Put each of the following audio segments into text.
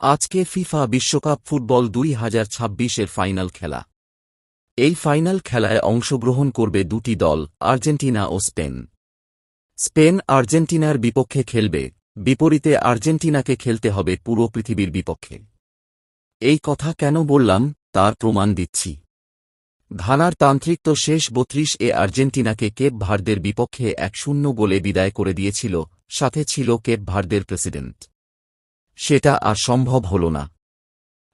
আজকে ফিফা বিশ্বকাপ football 2026-এর final খেলা। এই ফাইনাল খেলায় অংশগ্রহণ করবে দুটি দল, আর্জেন্টিনা ও স্পেন। স্পেন আর্জেন্টিনার বিপক্ষে খেলবে, বিপরীতে আর্জেন্টিনাকে খেলতে হবে পুরো পৃথিবীর বিপক্ষে। এই কথা কেন বললাম তার প্রমাণ দিচ্ছি। ঘানার তান্ত্রিক তো শেষ 32-এ আর্জেন্টিনাকে কেপ ভার্দের বিপক্ষে 1-0 গোলে বিদায় করে দিয়েছিল, সাথে ছিল কেপ ভার্দের প্রেসিডেন্ট। সেটা আর সম্ভব হল না।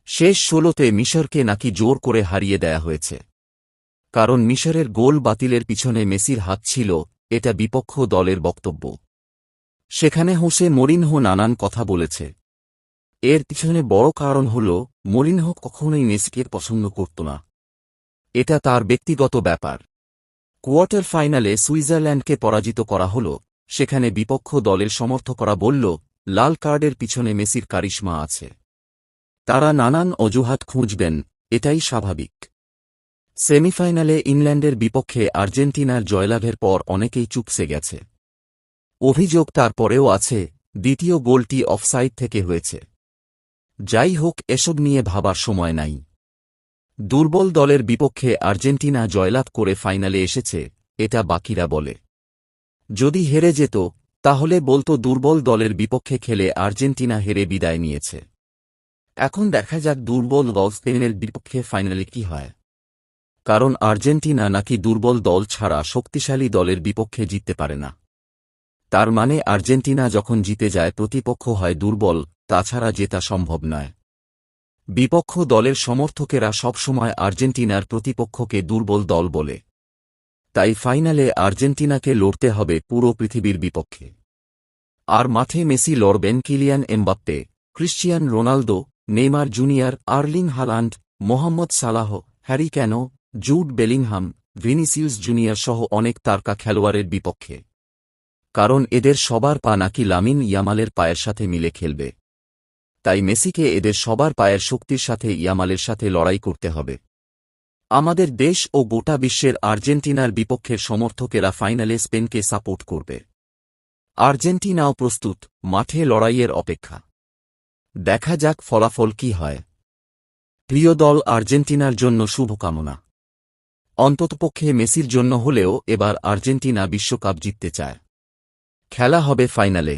শেষ 16তে মিশরকে নাকি জোর করে হারিয়ে দেয়া হয়েছে। কারণ মিশরের গোল বাতিলের পিছনে মেসির হাত ছিল, এটা বিপক্ষ দলের বক্তব্য। সেখানে হোসে মরিনহো নানান কথা বলেছে। এর পিছনে বড় কারণ হল মরিনহো কখনোই মেসিকে পছন্দ করত না। এটা তার ব্যক্তিগত ব্যাপার। কোয়ার্টার ফাইনালে সুইজারল্যান্ডকে পরাজিত করা হল, সেখানে বিপক্ষ দলের সমর্থকরা বলল লাল কার্ডের পিছনে মেসির কারিশমা আছে। তারা নানান অজুহাত খুঁজবেন, এটাই স্বাভাবিক। সেমিফাইনালে ইংল্যান্ডের বিপক্ষে আর্জেন্টিনার জয়লাভের পর অনেকেই চুপসে গেছে। অভিযোগ তারপরেও আছে, দ্বিতীয় গোলটি অফসাইড থেকে হয়েছে। যাই হোক, এসব নিয়ে ভাবার সময় নাই। দুর্বল দলের বিপক্ষে আর্জেন্টিনা জয়লাভ করে ফাইনালে এসেছে, এটা বাকিরা বলে। যদি হেরে যেত তাহলে বলতো দুর্বল দলের বিপক্ষে খেলে আর্জেন্টিনা হেরে বিদায় নিয়েছে। এখন দেখা যাক দুর্বল দল স্পেনের বিপক্ষে ফাইনালে কি হয়। কারণ আর্জেন্টিনা নাকি দুর্বল দল ছাড়া শক্তিশালী দলের বিপক্ষে জিততে পারে না। তার মানে আর্জেন্টিনা যখন জিতে যায় প্রতিপক্ষ হয় দুর্বল, তাছাড়া জেতা সম্ভব নয়। বিপক্ষ দলের সমর্থকেরা সবসময় আর্জেন্টিনার প্রতিপক্ষকে দুর্বল দল বলে। তাই ফাইনালে আর্জেন্টিনাকে লড়তে হবে পুরো পৃথিবীর বিপক্ষে। আর মাঠে মেসি লড়বেন Kylian Mbappe, Cristiano Ronaldo, Neymar junior, Erling Haaland, Mohammad Salah, Harry Kane, Jude Bellingham, Vinicius junior সহ অনেক তারকা খেলোয়াড়ের বিপক্ষে। কারণ এদের সবার পা নাকি লামিন ইয়ামালের পায়ের সাথে মিলে খেলবে। তাই মেসিকে এদের সবার পায়ের শক্তির সাথে ইয়ামালের সাথে লড়াই করতে হবে। আমাদের দেশ ও গোটা বিশ্বের আর্জেন্টিনার বিপক্ষের সমর্থকেরা ফাইনালে স্পেনকে সাপোর্ট করবে। আর্জেন্টিনাও প্রস্তুত, মাঠে লড়াইয়ের অপেক্ষা। দেখা যাক ফলাফল কি হয়। প্রিয় দল আর্জেন্টিনার জন্য শুভকামনা। অন্ততপক্ষে মেসির জন্য হলেও এবার আর্জেন্টিনা বিশ্বকাপ জিততে চায়। খেলা হবে ফাইনালে।